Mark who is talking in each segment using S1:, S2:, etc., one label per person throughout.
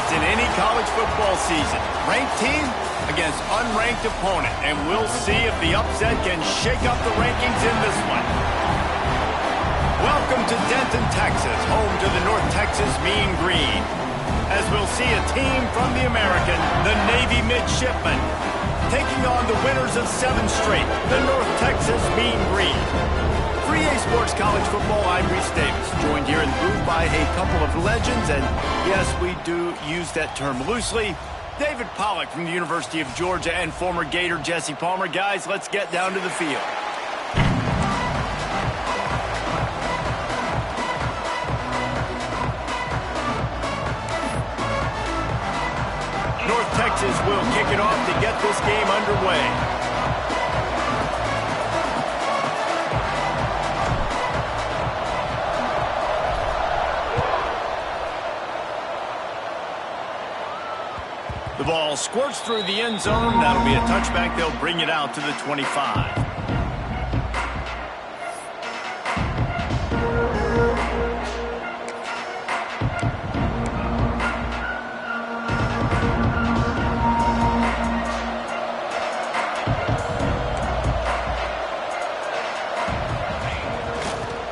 S1: as in any college football season. Ranked team against unranked opponent, and we'll see if the upset can shake up the rankings in this one. Welcome to Denton, Texas, home to the North Texas Mean Green. As we'll see a team from the American, the Navy Midshipmen, taking on the winners of 7 straight, the North Texas Mean Green. For EA Sports College Football, I'm Reese Davis, joined here in the booth by a couple of legends, and yes, we do use that term loosely. David Pollack from the University of Georgia and former Gator Jesse Palmer. Guys, let's get down to the field. North Texas will kick it off to get this game underway. The ball squirts through the end zone. That'll be a touchback. They'll bring it out to the 25.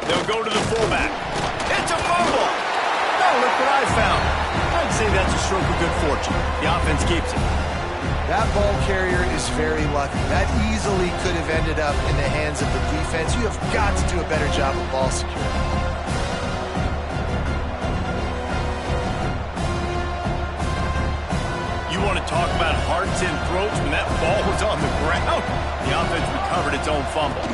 S1: They'll go to the fullback. It's a fumble. Oh, look what I found. I'd say that's a stroke of good fortune. The offense keeps it.
S2: That ball carrier is very lucky. That easily could have ended up in the hands of the defense. You have got to do a better job of ball security.
S1: You want to talk about hearts and throats when that ball was on the ground? The offense recovered its own fumble.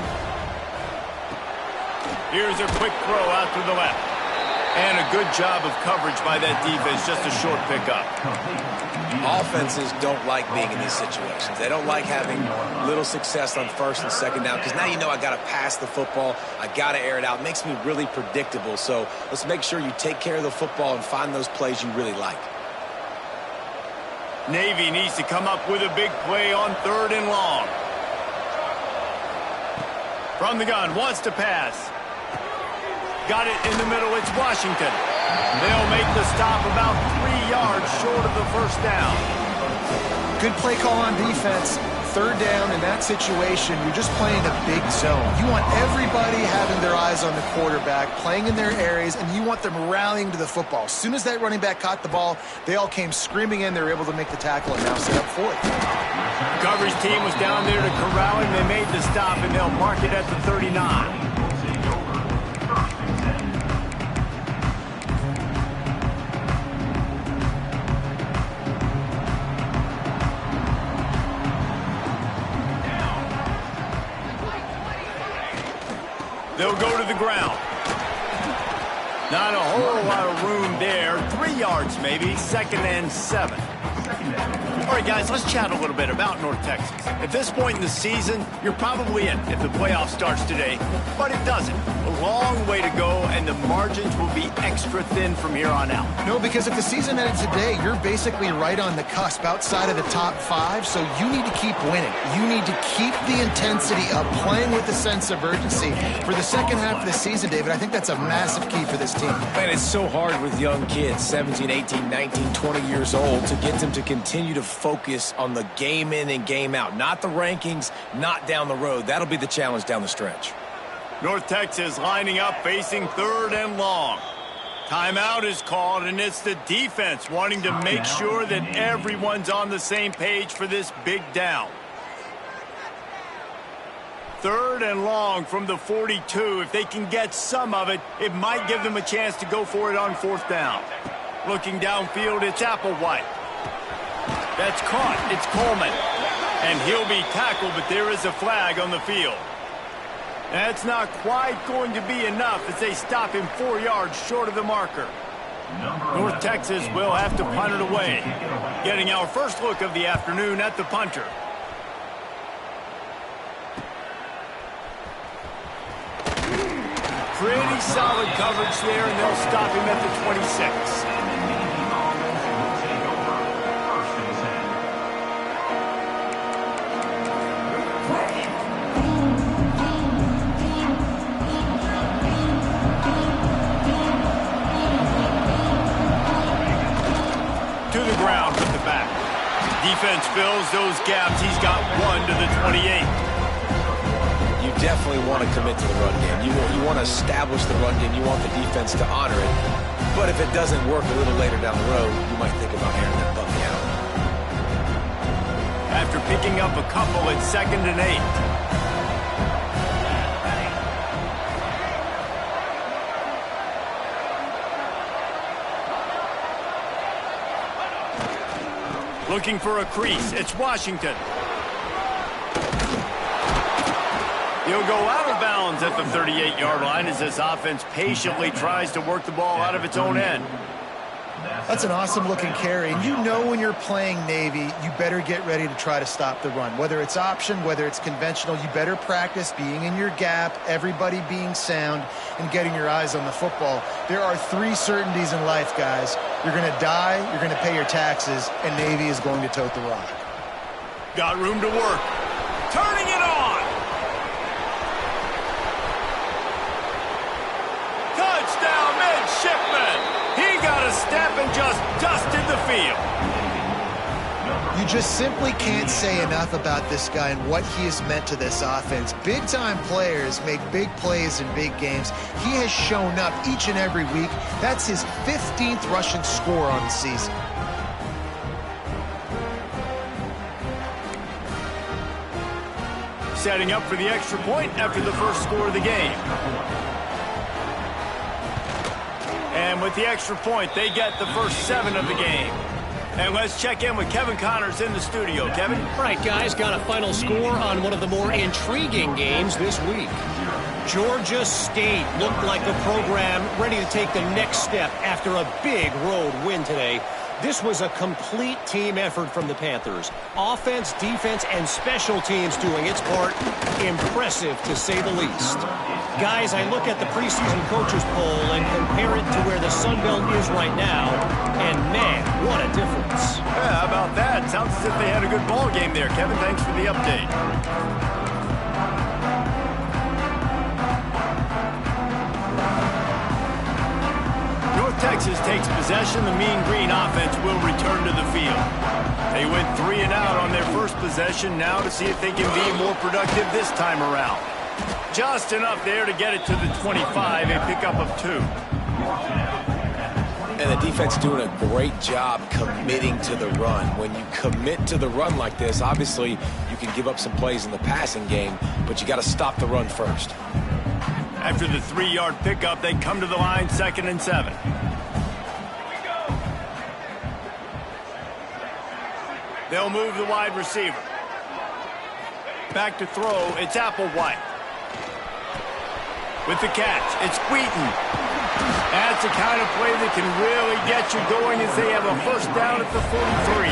S1: Here's a quick throw out to the left. And a good job of coverage by that defense, just a short pickup.
S3: Offenses don't like being in these situations. They don't like having little success on first and second down because now you know I got to pass the football. I got to air it out. It makes me really predictable. So let's make sure you take care of the football and find those plays you really like.
S1: Navy needs to come up with a big play on 3rd and long. From the gun, wants to pass. Got it in the middle, it's Washington. They'll make the stop about 3 yards short of the first down.
S2: Good play call on defense. 3rd down in that situation, you're just playing a big zone. You want everybody having their eyes on the quarterback, playing in their areas, and you want them rallying to the football. As soon as that running back caught the ball, they all came screaming in. They were able to make the tackle and now set up 4th.
S1: Coverage team was down there to corral him. They made the stop, and they'll mark it at the 39. They'll go to the ground. Not a whole lot of room there. 3 yards maybe, 2nd and 7. All right, guys, let's chat a little bit about North Texas. At this point in the season, you're probably in if the playoff starts today, but it doesn't. A long way to go, and the margins will be extra thin from here on out.
S2: No, because if the season ended today, you're basically right on the cusp outside of the top 5, so you need to keep winning. You need to keep the intensity up, playing with a sense of urgency. For the second half of the season, David, I think that's a massive key for this team.
S3: Man, it's so hard with young kids, 17, 18, 19, 20 years old, to get them to continue to focus on the game in and game out. Not the rankings, not down the road. That'll be the challenge down the stretch.
S1: North Texas lining up, facing 3rd and long. Timeout is called, and it's the defense wanting to make sure that everyone's on the same page for this big down. 3rd and long from the 42. If they can get some of it, it might give them a chance to go for it on 4th down. Looking downfield, it's Applewhite. That's caught. It's Coleman. And he'll be tackled, but there is a flag on the field. That's not quite going to be enough as they stop him 4 yards short of the marker. North Texas will have to punt it away. Getting our first look of the afternoon at the punter. Pretty solid coverage there, and they'll stop him at the 26. To Defense fills those gaps. He's got 1 to the 28.
S3: You definitely want to commit to the run game. You want to establish the run game. You want the defense to honor it. But if it doesn't work a little later down the road, you might think about airing that puppy out.
S1: After picking up a couple, it's 2nd and 8. Looking for a crease. It's Washington. He'll go out of bounds at the 38-yard line as this offense patiently tries to work the ball out of its own end.
S2: That's an awesome-looking carry. And you know when you're playing Navy, you better get ready to try to stop the run. Whether it's option, whether it's conventional, you better practice being in your gap, everybody being sound, and getting your eyes on the football. There are 3 certainties in life, guys. You're going to die, you're going to pay your taxes, and Navy is going to tote the rock.
S1: Got room to work. Turning it on. Touchdown, midshipman. He got a step and just dusted the field.
S2: You just simply can't say enough about this guy and what he has meant to this offense. Big-time players make big plays in big games. He has shown up each and every week. That's his 15th rushing score on the season.
S1: Setting up for the extra point after the first score of the game. And with the extra point, they get the first 7 of the game. And let's check in with Kevin Connors in the studio. Kevin?
S4: All right, guys, got a final score on one of the more intriguing games this week. Georgia State looked like a program ready to take the next step after a big road win today. This was a complete team effort from the Panthers. Offense, defense, and special teams doing its part. Impressive, to say the least. Guys, I look at the preseason coaches poll and compare it to where the Sun Belt is right now, and man, what a difference.
S1: Yeah, how about that? Sounds as if they had a good ball game there. Kevin, thanks for the update. North Texas takes possession. The Mean Green offense will return to the field. They went 3 and out on their first possession. Now to see if they can be more productive this time around. Just enough there to get it to the 25, a pickup of 2.
S3: And the defense doing a great job committing to the run. When you commit to the run like this, obviously you can give up some plays in the passing game, but you got to stop the run first.
S1: After the 3-yard pickup, they come to the line, 2nd and 7. They'll move the wide receiver. Back to throw, it's Applewhite. With the catch, it's Wheaton. That's the kind of play that can really get you going as they have a first down at the 43.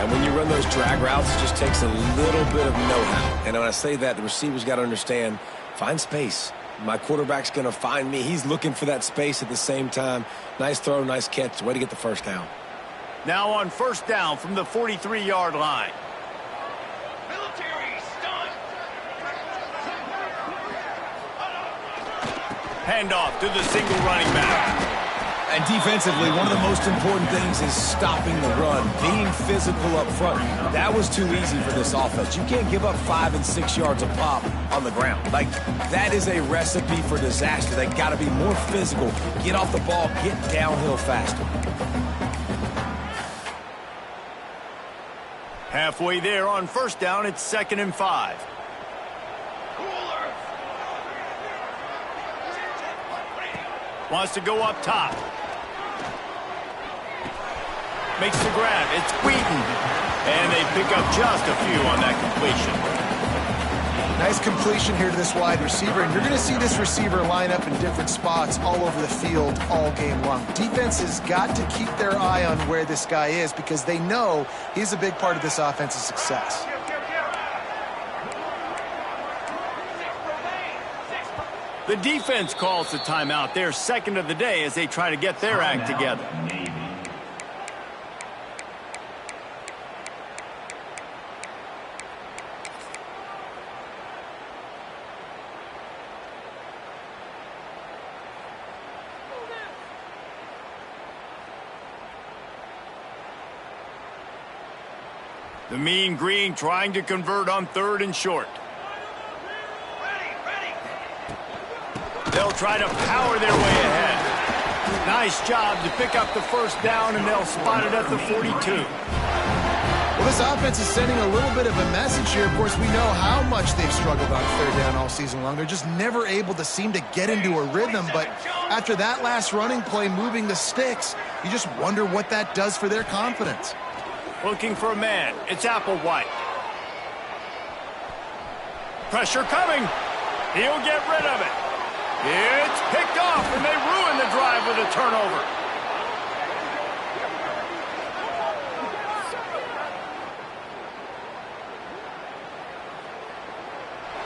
S3: And when you run those drag routes, it just takes a little bit of know-how. And when I say that, the receiver's got to understand, find space. My quarterback's going to find me. He's looking for that space at the same time. Nice throw, nice catch. Way to get the first down.
S1: Now on first down from the 43-yard line. Handoff to the single running back.
S3: And defensively, one of the most important things is stopping the run, being physical up front. That was too easy for this offense. You can't give up 5 and 6 yards a pop on the ground. Like, that is a recipe for disaster. They got to be more physical, get off the ball, get downhill faster.
S1: Halfway there on first down, it's 2nd and 5. Wants to go up top. Makes the grab. It's Wheaton. And they pick up just a few on that completion.
S2: Nice completion here to this wide receiver. And you're going to see this receiver line up in different spots all over the field all game long. Defense has got to keep their eye on where this guy is because they know he's a big part of this offense's success.
S1: The defense calls the timeout. They're 2nd of the day as they try to get their act together. The Mean Green trying to convert on 3rd and short. They'll try to power their way ahead. Nice job to pick up the first down, and they'll spot it at the 42.
S2: Well, this offense is sending a little bit of a message here. Of course, we know how much they've struggled on 3rd down all season long. They're just never able to seem to get into a rhythm. But after that last running play, moving the sticks, you just wonder what that does for their confidence.
S1: Looking for a man. It's Applewhite. Pressure coming. He'll get rid of it. It's picked off, and they ruin the drive with a turnover.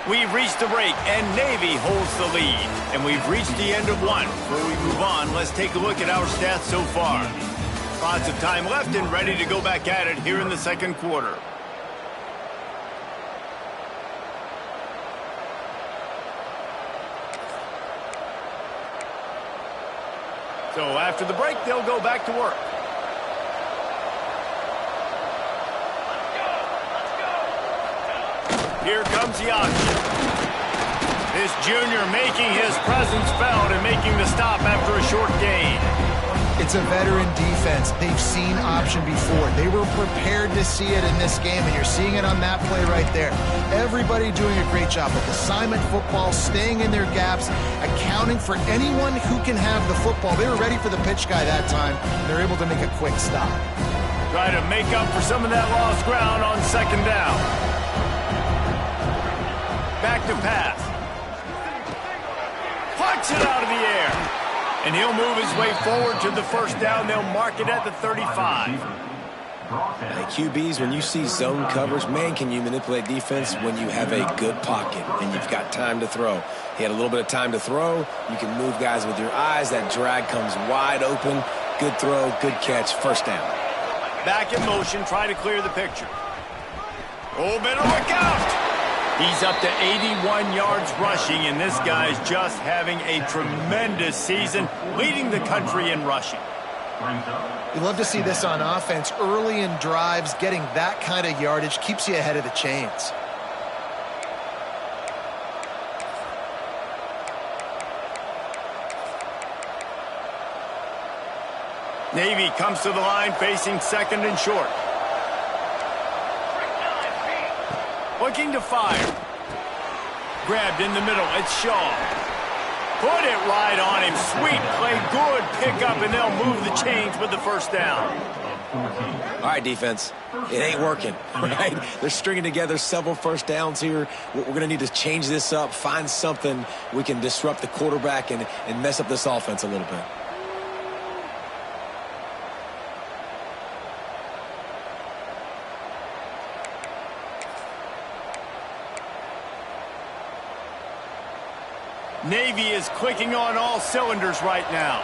S1: We've reached the break, and Navy holds the lead. And we've reached the end of one. Before we move on, let's take a look at our stats so far. Lots of time left and ready to go back at it here in the second quarter. So after the break, they'll go back to work. Here comes the option. This junior making his presence felt and making the stop after a short gain.
S2: It's a veteran defense. They've seen option before. They were prepared to see it in this game, and you're seeing it on that play right there. Everybody doing a great job with assignment football, staying in their gaps, accounting for anyone who can have the football. They were ready for the pitch guy that time, and they're able to make a quick stop.
S1: Try to make up for some of that lost ground on 2nd down. Back to pass. Punch it out of the air. And he'll move his way forward to the first down. They'll mark it at the 35.
S3: Hey, QBs, when you see zone coverage, man, can you manipulate defense when you have a good pocket and you've got time to throw. He had a little bit of time to throw. You can move guys with your eyes. That drag comes wide open. Good throw, good catch, first down.
S1: Back in motion, try to clear the picture. Oh, better look out! He's up to 81 yards rushing, and this guy's just having a tremendous season, leading the country in rushing.
S2: You love to see this on offense. Early in drives, getting that kind of yardage keeps you ahead of the chains.
S1: Navy comes to the line facing 2nd and short. Looking to fire. Grabbed in the middle. It's Shaw. Put it right on him. Sweet play. Good pickup, and they'll move the chains with the first down.
S3: All right, defense. It ain't working, right? They're stringing together several first downs here. We're going to need to change this up, find something we can disrupt the quarterback and mess up this offense a little bit.
S1: Navy is clicking on all cylinders right now.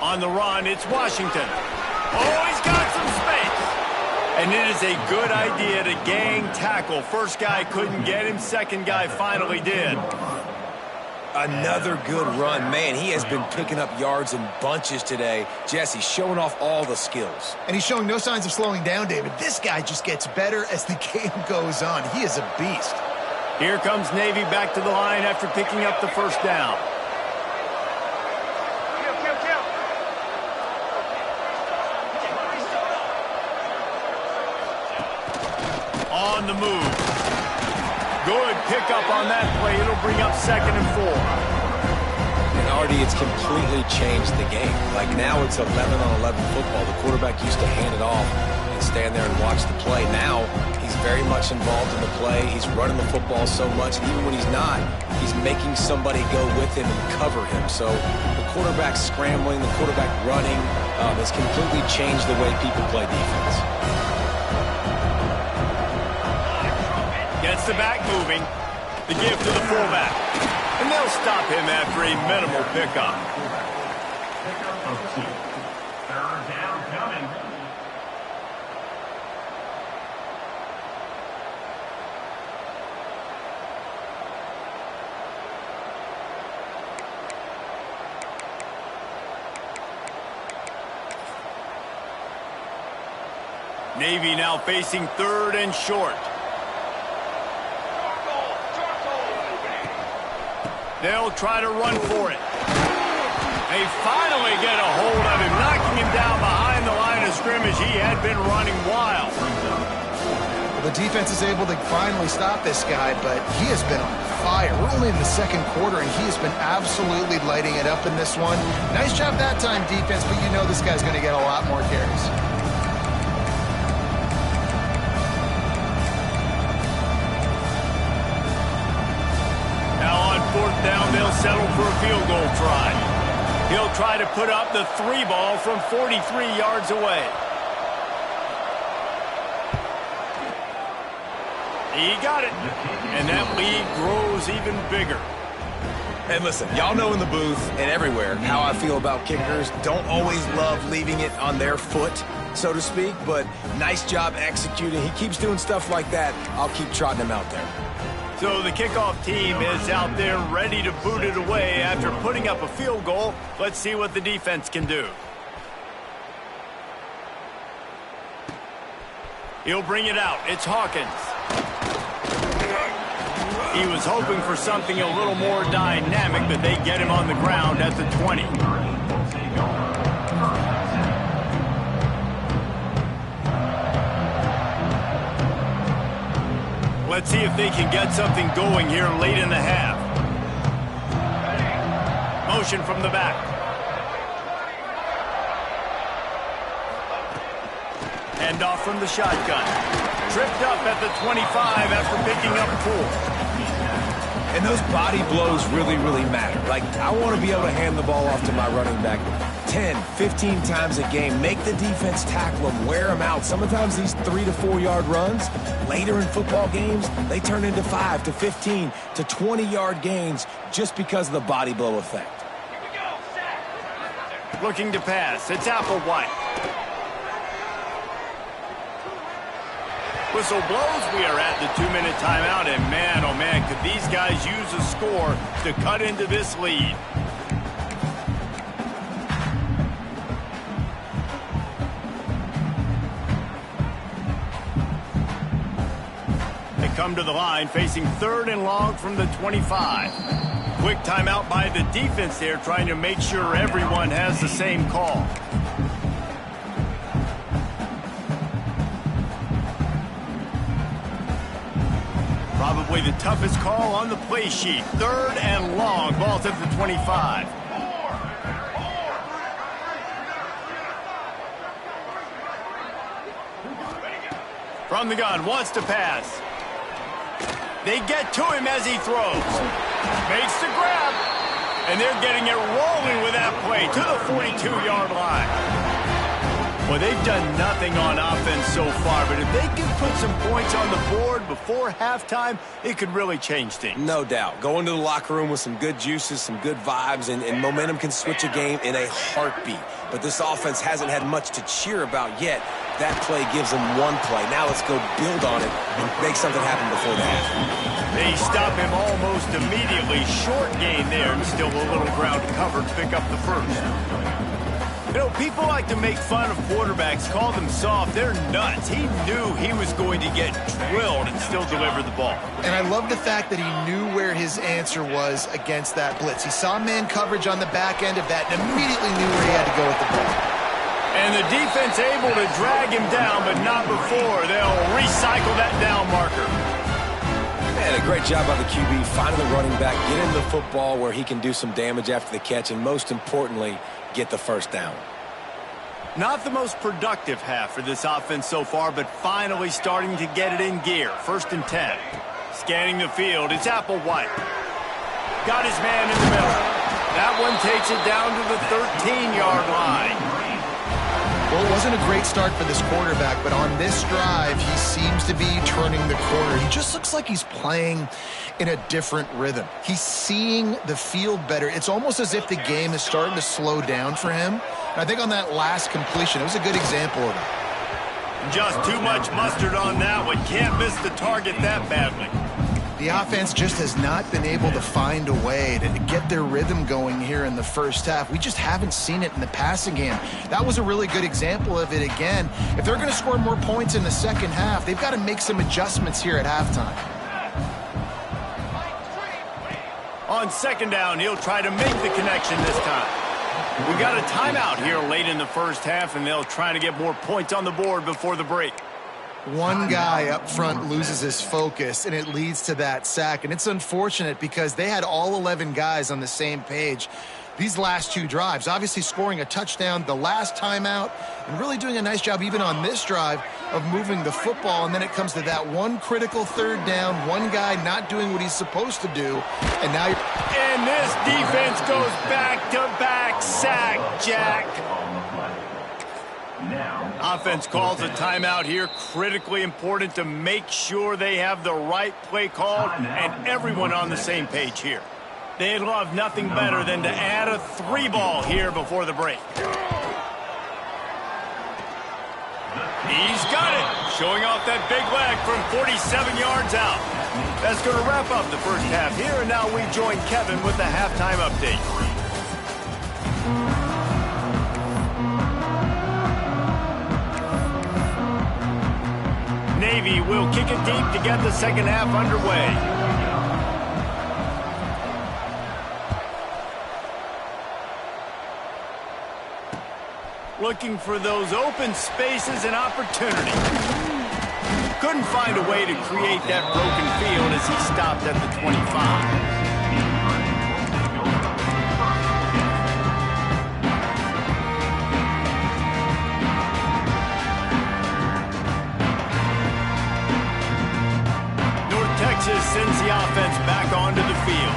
S1: On the run, it's Washington. Oh, he's got some space. And it is a good idea to gang tackle. First guy couldn't get him. Second guy finally did.
S3: Another good run. Man, he has been picking up yards in bunches today. Jesse showing off all the skills.
S2: And he's showing no signs of slowing down, David. This guy just gets better as the game goes on. He is a beast.
S1: Here comes Navy back to the line after picking up the first down. On the move. Good pickup on that play. It'll bring up 2nd and 4.
S3: And Artie, it's completely changed the game. Like now it's 11-on-11 football. The quarterback used to hand it off and stand there and watch the play. Now he's very much involved in the play. He's running the football so much. And even when he's not, he's making somebody go with him and cover him. So the quarterback scrambling, the quarterback running has completely changed the way people play defense.
S1: Gets the back moving. The give to the fullback. And they'll stop him after a minimal pickup.
S5: Third down coming.
S1: Navy now facing 3rd and short. They'll try to run for it. They finally get a hold of him, knocking him down behind the line of scrimmage. He had been running wild.
S2: Well, the defense is able to finally stop this guy, but he has been on fire. We're only in the 2nd quarter, and he has been absolutely lighting it up in this one. Nice job that time, defense, but you know this guy's going to get a lot more carries.
S1: Now on 4th down, they'll settle for a field goal try. He'll try to put up the 3 ball from 43 yards away. He got it. And that lead grows even bigger.
S3: And listen, y'all know in the booth and everywhere how I feel about kickers. Don't always love leaving it on their foot, so to speak, but nice job executing. He keeps doing stuff like that. I'll keep trotting him out there.
S1: So the kickoff team is out there ready to boot it away after putting up a field goal. Let's see what the defense can do. He'll bring it out. It's Hawkins. He was hoping for something a little more dynamic, but they get him on the ground at the 20. Let's see if they can get something going here late in the half. Motion from the back. Hand off from the shotgun. Tripped up at the 25 after picking up 4.
S3: And those body blows really, really matter. Like, I want to be able to hand the ball off to my running back 10, 15 times a game. Make the defense tackle them, wear them out. Sometimes these 3 to 4 yard runs, later in football games, they turn into 5 to 15 to 20 yard gains just because of the body blow effect.
S1: Looking to pass. It's Applewhite. Whistle blows. We are at the 2-minute timeout, and man, oh man, could these guys use a score to cut into this lead. They come to the line facing 3rd and long from the 25. Quick timeout by the defense there, trying to make sure everyone has the same call. Probably the toughest call on the play sheet. 3rd and long. Ball's at the 25. From the gun, wants to pass. They get to him as he throws. Makes the grab. And they're getting it rolling with that play to the 42-yard line. Well, they've done nothing on offense so far, but if they can put some points on the board before halftime, it could really change things.
S3: No doubt. Go into the locker room with some good juices, some good vibes, and momentum can switch a game in a heartbeat. But this offense hasn't had much to cheer about yet. That play gives them one play. Now let's go build on it and make something happen before the half.
S1: They stop him almost immediately. Short gain there, and still a little ground to cover to pick up the first. You know, people like to make fun of quarterbacks, call them soft. They're nuts. He knew he was going to get drilled and still deliver the ball.
S2: And I love the fact that he knew where his answer was against that blitz. He saw man coverage on the back end of that and immediately knew where he had to go with the ball.
S1: And the defense able to drag him down, but not before. They'll recycle that down marker.
S3: Man, a great job by the QB, finding the running back, get him the football where he can do some damage after the catch, and most importantly, get the first down.
S1: Not the most productive half for this offense so far, but finally starting to get it in gear. 1st and 10. Scanning the field, it's Applewhite. Got his man in the middle. That one takes it down to the 13-yard line.
S2: Well, it wasn't a great start for this quarterback, but on this drive, he seems to be turning the corner. He just looks like he's playing in a different rhythm. He's seeing the field better. It's almost as if the game is starting to slow down for him. And I think on that last completion, it was a good example of it.
S1: Just too much mustard on that one. Can't miss the target that badly.
S2: The offense just has not been able to find a way to get their rhythm going here in the first half. We just haven't seen it in the passing game. That was a really good example of it again. If they're going to score more points in the second half, they've got to make some adjustments here at halftime.
S1: On second down, he'll try to make the connection this time. We got a timeout here late in the first half, and they'll try to get more points on the board before the break.
S2: One guy up front loses his focus, and it leads to that sack. And it's unfortunate because they had all 11 guys on the same page these last two drives. Obviously scoring a touchdown the last timeout and really doing a nice job even on this drive of moving the football. And then it comes to that one critical third down, one guy not doing what he's supposed to do. And now
S1: and this defense goes back-to-back sack, Jack. Offense calls a timeout here. Critically important to make sure they have the right play call and everyone on the same page here. They'd love nothing better than to add a 3-ball here before the break. He's got it. Showing off that big leg from 47 yards out. That's going to wrap up the first half here, and now we join Kevin with the halftime update. Navy will kick it deep to get the second half underway. Looking for those open spaces and opportunity. Couldn't find a way to create that broken field as he stopped at the 25. Sends the offense back onto the field.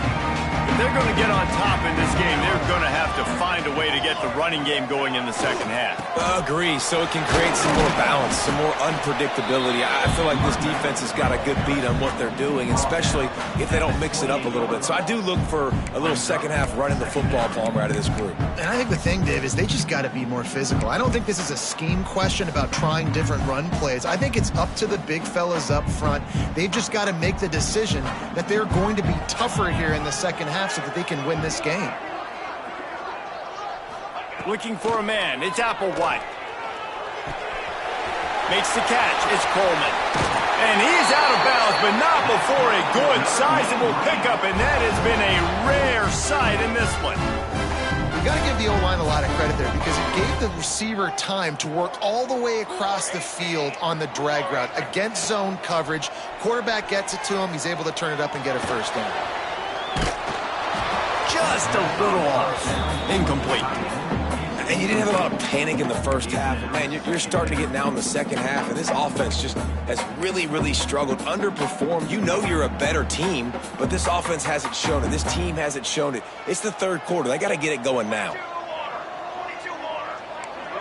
S1: If they're going to get on top in this game, they're going to have to find a way to get the running game going in the second half.
S3: Agree, so it can create some more balance, some more unpredictability. I feel like this defense has got a good beat on what they're doing, especially if they don't mix it up a little bit. So I do look for a little second half running the football Palmer out of this group.
S2: And I think the thing, Dave, is they just got to be more physical. I don't think this is a scheme question about trying different run plays. I think it's up to the big fellas up front. They've just got to make the decision that they're going to be tougher here in the second half so that they can win this game.
S1: Looking for a man. It's Applewhite. Makes the catch. It's Coleman. And he's out of bounds, but not before a good, sizable pickup, and that has been a rare sight in this one.
S2: You got to give the O-line a lot of credit there because it gave the receiver time to work all the way across the field on the drag route against zone coverage. Quarterback gets it to him. He's able to turn it up and get a first down.
S1: Just a little off. Incomplete.
S3: And you didn't have a lot of panic in the first half. But man, you're starting to get now in the second half, and this offense just has really, really struggled, underperformed. You know you're a better team, but this offense hasn't shown it. This team hasn't shown it. It's the third quarter. They got to get it going now.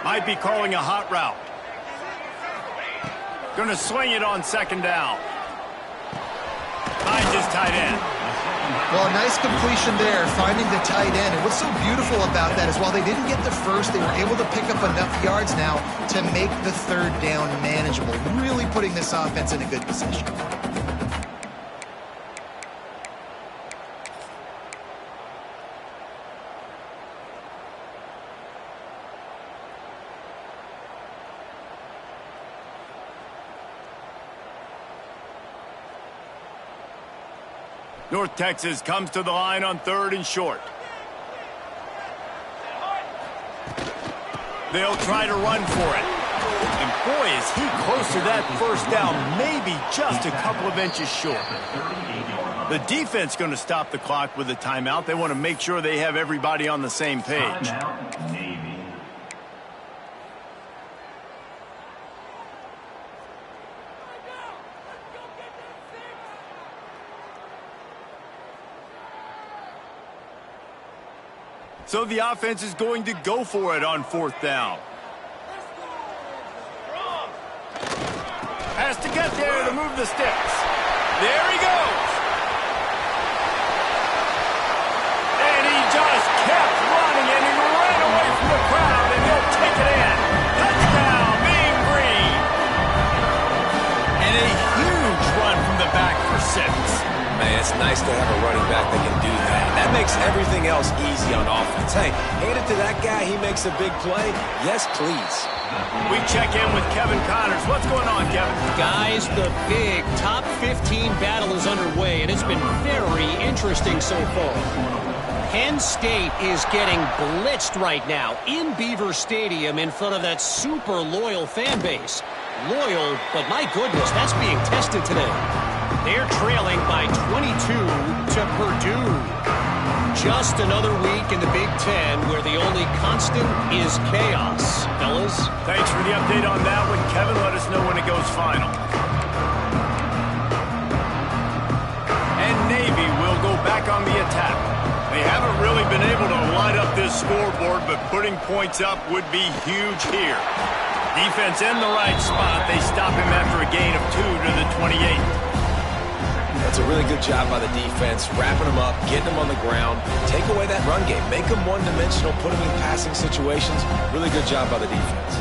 S1: Might be calling a hot route. Going to swing it on second down. Finds his tight end.
S2: Well, a nice completion there, finding the tight end. And what's so beautiful about that is while they didn't get the first, they were able to pick up enough yards now to make the third down manageable, really putting this offense in a good position.
S1: North Texas comes to the line on third and short. They'll try to run for it. And boy, is he close to that first down, maybe just a couple of inches short. The defense going to stop the clock with a timeout. They want to make sure they have everybody on the same page. So the offense is going to go for it on fourth down. Has to get there to move the sticks. There he goes. And he just kept running, and he ran away from the crowd, and he'll take it in. Touchdown, Mean Green. And a huge run from the back for 6.
S3: Man, it's nice to have a running back that can do that. That makes everything else easy on offense. Hey, hand it to that guy. He makes a big play. Yes, please.
S1: We check in with Kevin Connors. What's going on, Kevin?
S4: Guys, the big top 15 battle is underway, and it's been very interesting so far. Penn State is getting blitzed right now in Beaver Stadium in front of that super loyal fan base. Loyal, but my goodness, that's being tested today. They're trailing by 22 to Purdue. Just another week in the Big Ten where the only constant is chaos. Fellas?
S1: Thanks for the update on that one, Kevin. Let us know when it goes final. And Navy will go back on the attack. They haven't really been able to light up this scoreboard, but putting points up would be huge here. Defense in the right spot. They stop him after a gain of 2 to the 28.
S3: That's a really good job by the defense, wrapping them up, getting them on the ground, take away that run game, make them one-dimensional, put them in passing situations. Really good job by the defense.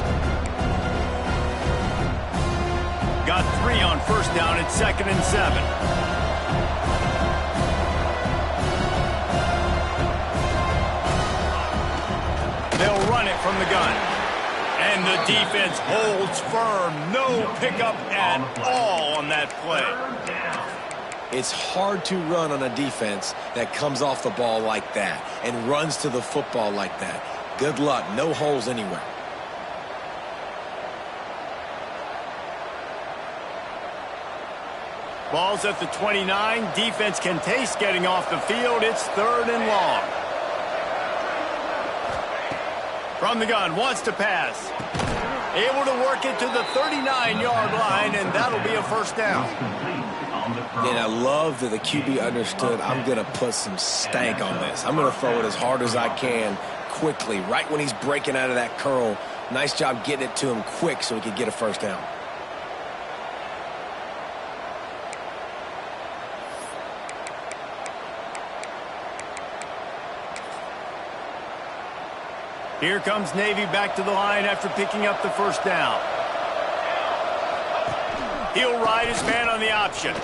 S1: Got 3 on first down at 2nd and 7. They'll run it from the gun. And the defense holds firm. No pickup at all on that play.
S3: It's hard to run on a defense that comes off the ball like that and runs to the football like that. Good luck. No holes anywhere.
S1: Ball's at the 29. Defense can taste getting off the field. It's 3rd and long. From the gun, wants to pass. Able to work it to the 39-yard line, and that'll be a first down.
S3: And I love that the QB understood, I'm going to put some stank on this. I'm going to throw it as hard as I can quickly, right when he's breaking out of that curl. Nice job getting it to him quick so he could get a first down.
S1: Here comes Navy back to the line after picking up the first down. He'll ride his man on the option.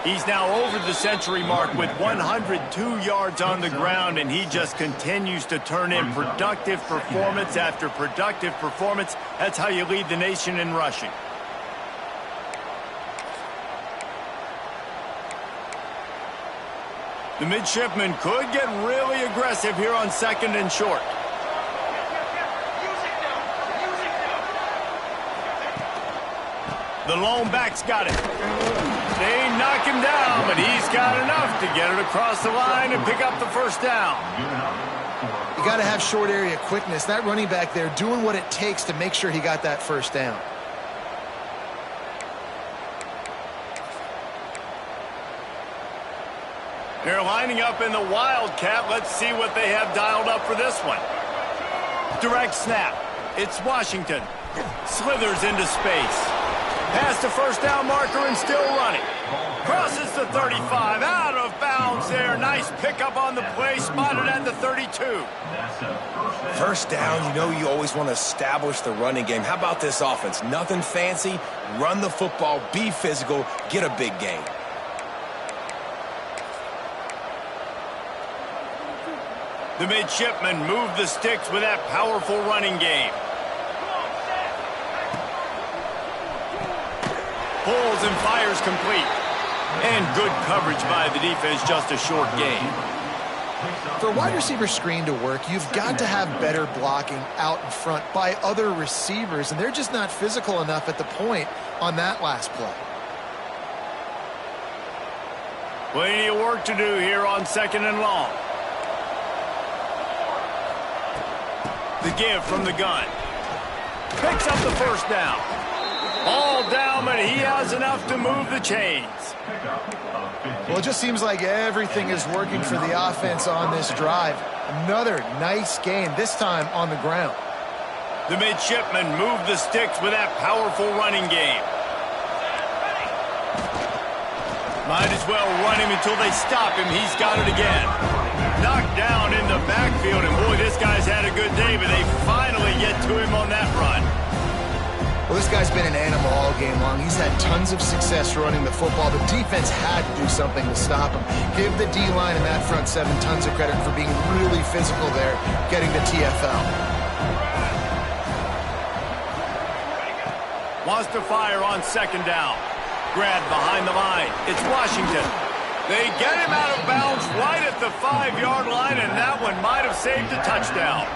S1: He's now over the century mark with 102 yards on the ground, and he just continues to turn in productive performance after productive performance. That's how you lead the nation in rushing. The midshipman could get really aggressive here on 2nd and short. The lone back's got it. They knock him down, but he's got enough to get it across the line and pick up the first down.
S2: You got to have short area quickness. That running back there doing what it takes to make sure he got that first down.
S1: They're lining up in the Wildcat. Let's see what they have dialed up for this one. Direct snap. It's Washington. Slithers into space. Past the first down marker and still running. Crosses the 35. Out of bounds there. Nice pickup on the play. Spotted at the 32.
S3: First down, you know you always want to establish the running game. How about this offense? Nothing fancy. Run the football. Be physical. Get a big gain.
S1: The midshipmen move the sticks with that powerful running game. Pulls and fires complete. And good coverage by the defense, just a short gain.
S2: For a wide receiver screen to work, you've got to have better blocking out in front by other receivers, and they're just not physical enough at the point on that last play.
S1: Plenty of work to do here on 2nd and long. The give from the gun. Picks up the first down. All down, but he has enough to move the chains.
S2: Well, it just seems like everything is working for the offense on this drive. Another nice gain, this time on the ground.
S1: The midshipmen move the sticks with that powerful running game. Might as well run him until they stop him. He's got it again. Knocked down in the backfield, and boy, this guy's had a good day, but they finally get to him on that run.
S2: Well, this guy's been an animal all game long. He's had tons of success running the football. The defense had to do something to stop him. Give the D-line and that front seven tons of credit for being really physical there, getting the TFL.
S1: Wants to fire on second down. Grab behind the line. It's Washington. They get him out of bounds right at the 5-yard line, and that one might have saved a touchdown.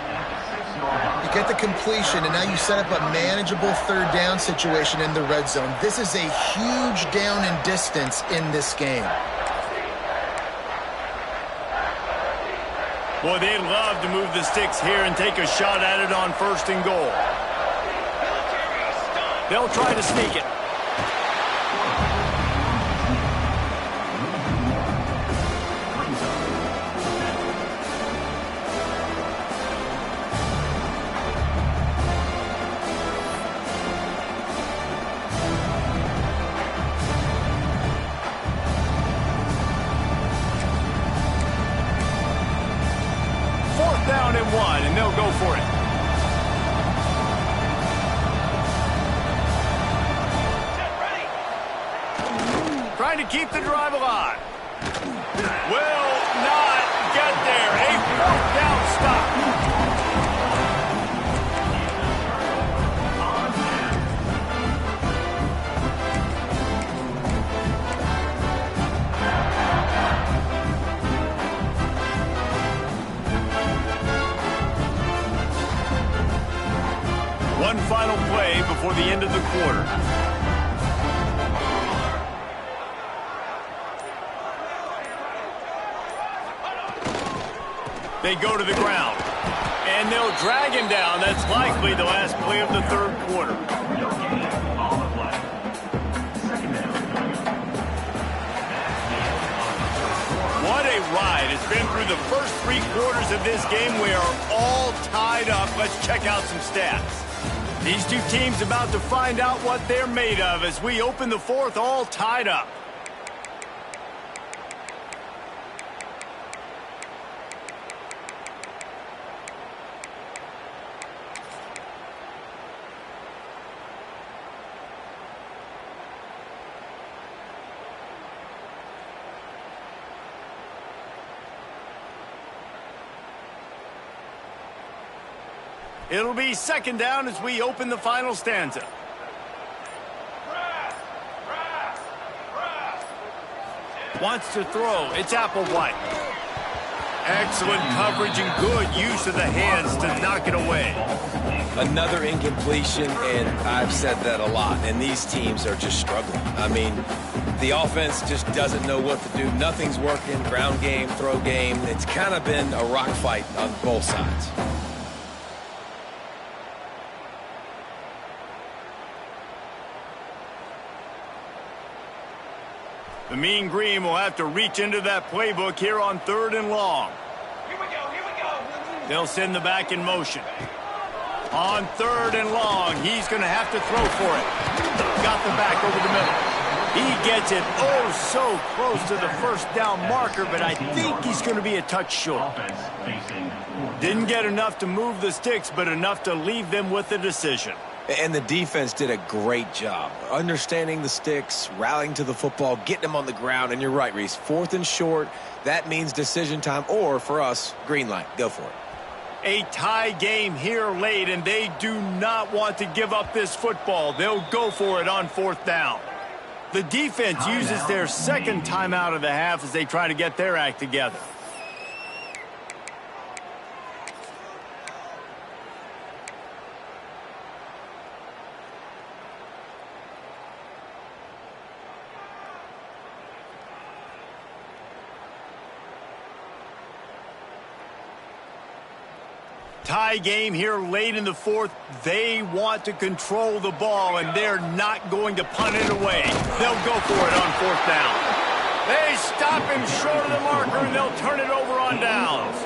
S2: You get the completion, and now you set up a manageable third down situation in the red zone. This is a huge down in distance in this game.
S1: Boy, they'd love to move the sticks here and take a shot at it on 1st and goal. They'll try to sneak it. Down and 1, and they'll go for it. Trying to keep the drive alive. Will not get there. A 4th down stop. One final play before the end of the quarter. They go to the ground, and they'll drag him down. That's likely the last play of the 3rd quarter. What a ride. It's been through the first 3 quarters of this game. We are all tied up. Let's check out some stats. These two teams about to find out what they're made of as we open the 4th all tied up. It'll be 2nd down as we open the final stanza. Wants to throw. It's Applewhite. Excellent coverage and good use of the hands to knock it away.
S3: Another incompletion, and I've said that a lot, and these teams are just struggling. I mean, the offense just doesn't know what to do. Nothing's working. Ground game, throw game. It's kind of been a rock fight on both sides.
S1: The Mean Green will have to reach into that playbook here on 3rd and long.
S5: Here we go, here we go.
S1: They'll send the back in motion. On 3rd and long, he's going to have to throw for it. Got the back over the middle. He gets it oh so close to the 1st down marker, but I think he's going to be a touch short. Didn't get enough to move the sticks, but enough to leave them with the decision.
S3: And the defense did a great job understanding the sticks, rallying to the football, getting them on the ground. And you're right, Reese, 4th and short, that means decision time, or for us, green light. Go for it.
S1: A tie game here late, and they do not want to give up this football. They'll go for it on 4th down. The defense uses their 2nd timeout of the half as they try to get their act together. Tie game here late in the 4th. They want to control the ball, and they're not going to punt it away. They'll go for it on 4th down. They stop him short of the marker, and they'll turn it over on downs.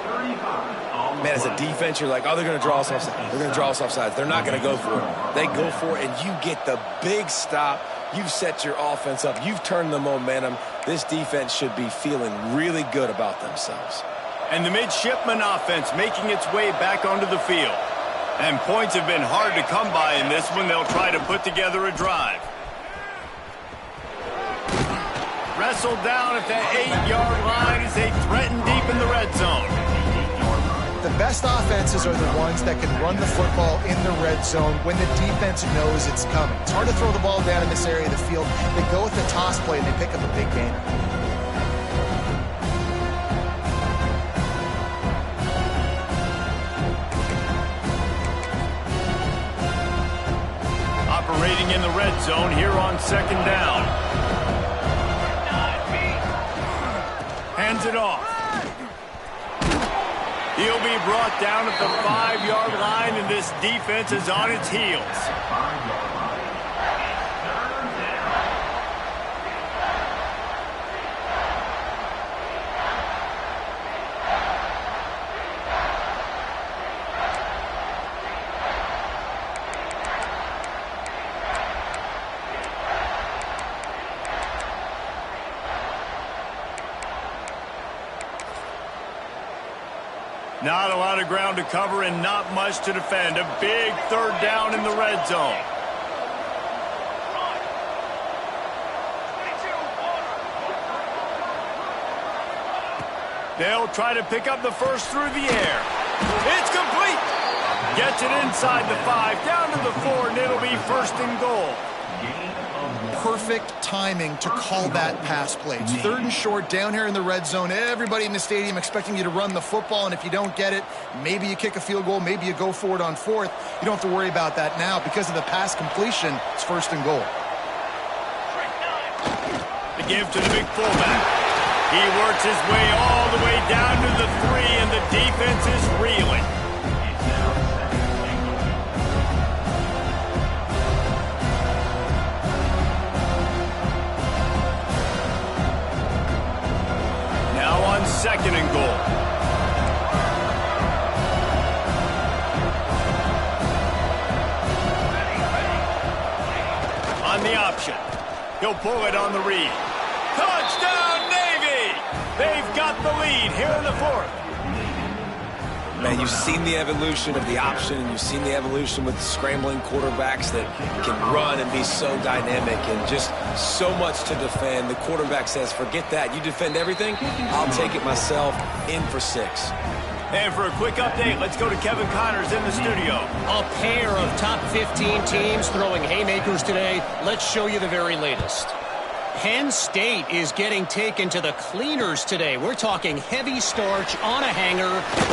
S3: Man, as a defense, you're like, oh, they're going to draw us offside. They're going to draw us offside. They're not going to go for it. They go for it, and you get the big stop. You've set your offense up. You've turned the momentum. This defense should be feeling really good about themselves.
S1: And the midshipman offense making its way back onto the field. And points have been hard to come by in this one. They'll try to put together a drive. Wrestled down at the 8-yard line as they threaten deep in the red zone.
S2: The best offenses are the ones that can run the football in the red zone when the defense knows it's coming. It's hard to throw the ball down in this area of the field. They go with the toss play and they pick up a big gain.
S1: Operating in the red zone here on second down. Hands it off. He'll be brought down at the 5-yard line, and this defense is on its heels. Not a lot of ground to cover and not much to defend. A big third down in the red zone. They'll try to pick up the first through the air. It's complete. Gets it inside the 5, down to the 4, and it'll be first and goal.
S2: Perfect timing to call that pass play. It's third and short down here in the red zone. Everybody in the stadium expecting you to run the football, and if you don't get it, maybe you kick a field goal, maybe you go for it on fourth. You don't have to worry about that now. Because of the pass completion, it's first and goal.
S1: The give to the big fullback. He works his way all the way down to the 3, and the defense is reeling. Second and goal. On the option. He'll pull it on the read. Touchdown, Navy! They've got the lead here in the 4th.
S3: Man, you've seen the evolution of the option, and you've seen the evolution with the scrambling quarterbacks that can run and be so dynamic and just so much to defend. The quarterback says, forget that. You defend everything, I'll take it myself. In for 6.
S1: And for a quick update, let's go to Kevin Connors in the studio.
S4: A pair of top 15 teams throwing haymakers today. Let's show you the very latest. Penn State is getting taken to the cleaners today. We're talking heavy starch on a hanger,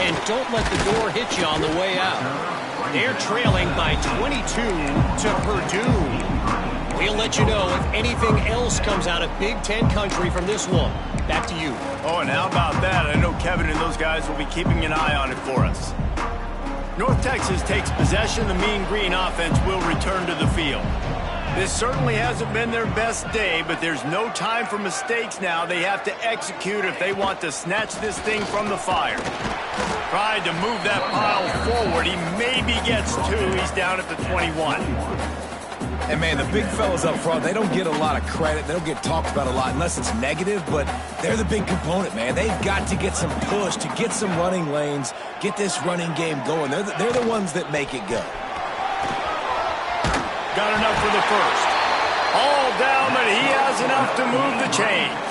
S4: and don't let the door hit you on the way out. They're trailing by 22 to Purdue. We'll let you know if anything else comes out of Big Ten country from this one. Back to you.
S1: Oh, and how about that? I know Kevin and those guys will be keeping an eye on it for us. North Texas takes possession. The Mean Green offense will return to the field. This certainly hasn't been their best day, but there's no time for mistakes now. They have to execute if they want to snatch this thing from the fire. Tried to move that pile forward. He maybe gets 2. He's down at the 21.
S3: And, man, the big fellas up front, they don't get a lot of credit. They don't get talked about a lot unless it's negative, but they're the big component, man. They've got to get some push, to get some running lanes, get this running game going. They're the ones that make it go.
S1: Got enough for the first. All down, but he has enough to move the chains.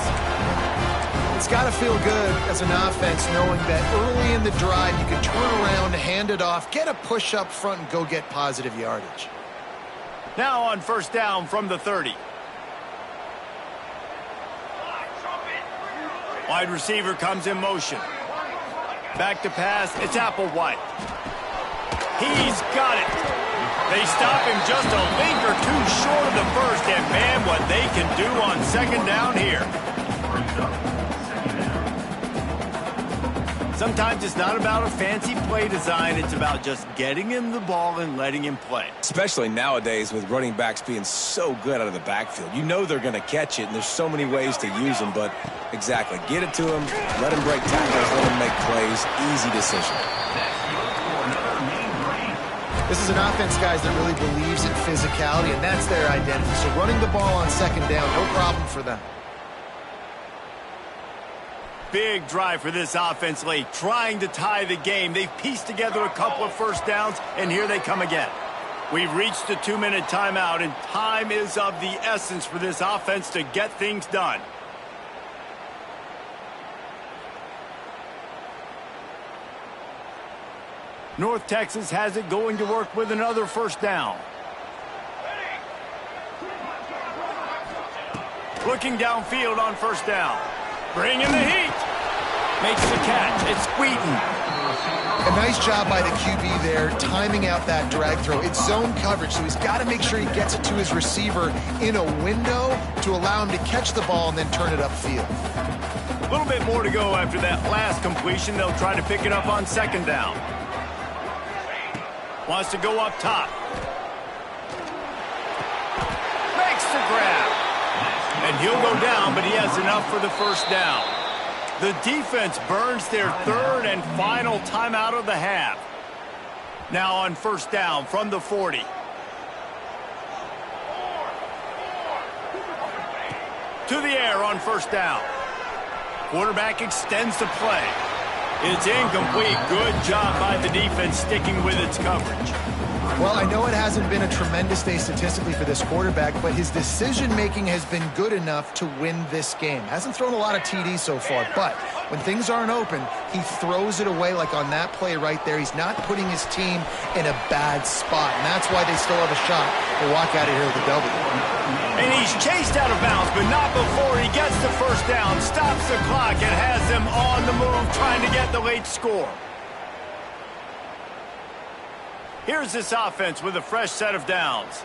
S2: It's got to feel good as an offense knowing that early in the drive you can turn around, hand it off, get a push up front, and go get positive yardage.
S1: Now on first down from the 30. Wide receiver comes in motion. Back to pass. It's Applewhite. He's got it. They stop him just a link or 2 short of the first, and man, what they can do on second down here. Sometimes it's not about a fancy play design. It's about just getting him the ball and letting him play.
S3: Especially nowadays with running backs being so good out of the backfield. You know they're going to catch it, and there's so many ways to use them, but exactly. Get it to him, let him break tackles, let him make plays. Easy decision.
S2: This is an offense, guys, that really believes in physicality, and that's their identity. So running the ball on second down, no problem for them.
S1: Big drive for this offense late, trying to tie the game. They've pieced together a couple of first downs, and here they come again. We've reached the 2-minute timeout, and time is of the essence for this offense to get things done. North Texas has it going to work with another first down. Looking downfield on first down. Bringing the heat. Makes the catch. It's Wheaton.
S2: A nice job by the QB there, timing out that drag throw. It's zone coverage, so he's got to make sure he gets it to his receiver in a window to allow him to catch the ball and then turn it upfield.
S1: A little bit more to go after that last completion. They'll try to pick it up on second down. Wants to go up top. Makes the grab. And he'll go down, but he has enough for the first down. The defense burns their third and final timeout of the half. Now on first down from the 40. To the air on first down. Quarterback extends the play. It's incomplete. Good job by the defense sticking with its coverage.
S2: Well, I know it hasn't been a tremendous day statistically for this quarterback, but his decision-making has been good enough to win this game. Hasn't thrown a lot of TDs so far, but when things aren't open, he throws it away like on that play right there. He's not putting his team in a bad spot, and that's why they still have a shot to walk out of here with a W.
S1: And he's chased out of bounds, but not before he gets the first down, stops the clock, and has them on the move trying to get the late score. Here's this offense with a fresh set of downs.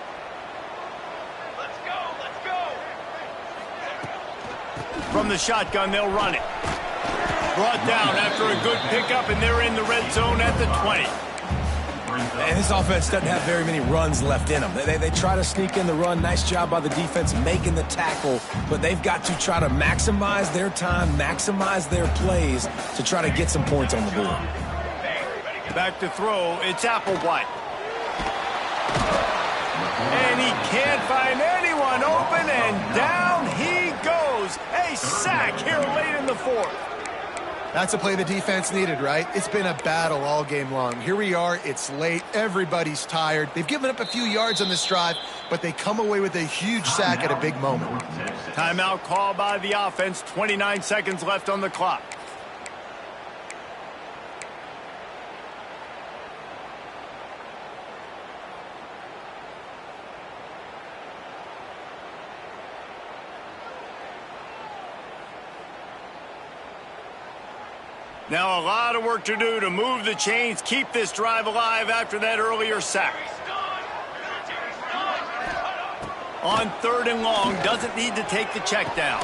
S5: Let's go, let's go.
S1: From the shotgun, they'll run it. Brought down after a good pickup, and they're in the red zone at the 20.
S3: And this offense doesn't have very many runs left in them. They try to sneak in the run. Nice job by the defense making the tackle, but they've got to try to maximize their time, maximize their plays to try to get some points on the board.
S1: Back to throw, it's Applewhite. And he can't find anyone open, and down he goes. A sack here late in the fourth.
S2: That's a play the defense needed, right? It's been a battle all game long. Here we are, it's late, everybody's tired. They've given up a few yards on this drive, but they come away with a huge sack at a big moment.
S1: Timeout call by the offense, 29 seconds left on the clock. Now a lot of work to do to move the chains, keep this drive alive after that earlier sack. On third and long, doesn't need to take the check down.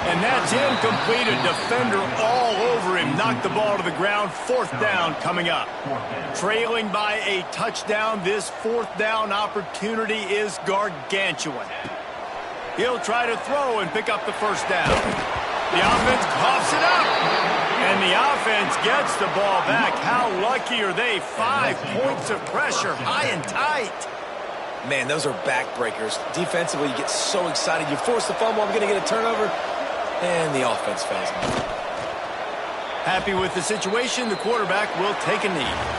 S1: And that's incomplete. A defender all over him. Knocked the ball to the ground. Fourth down coming up. Trailing by a touchdown, this fourth down opportunity is gargantuan. He'll try to throw and pick up the first down. The offense coughs it up. And the offense gets the ball back. How lucky are they? 5 points of pressure, high and tight.
S3: Man, those are backbreakers. Defensively, you get so excited. You force the fumble, I'm going to get a turnover, and the offense fails me.
S1: Happy with the situation, the quarterback will take a knee.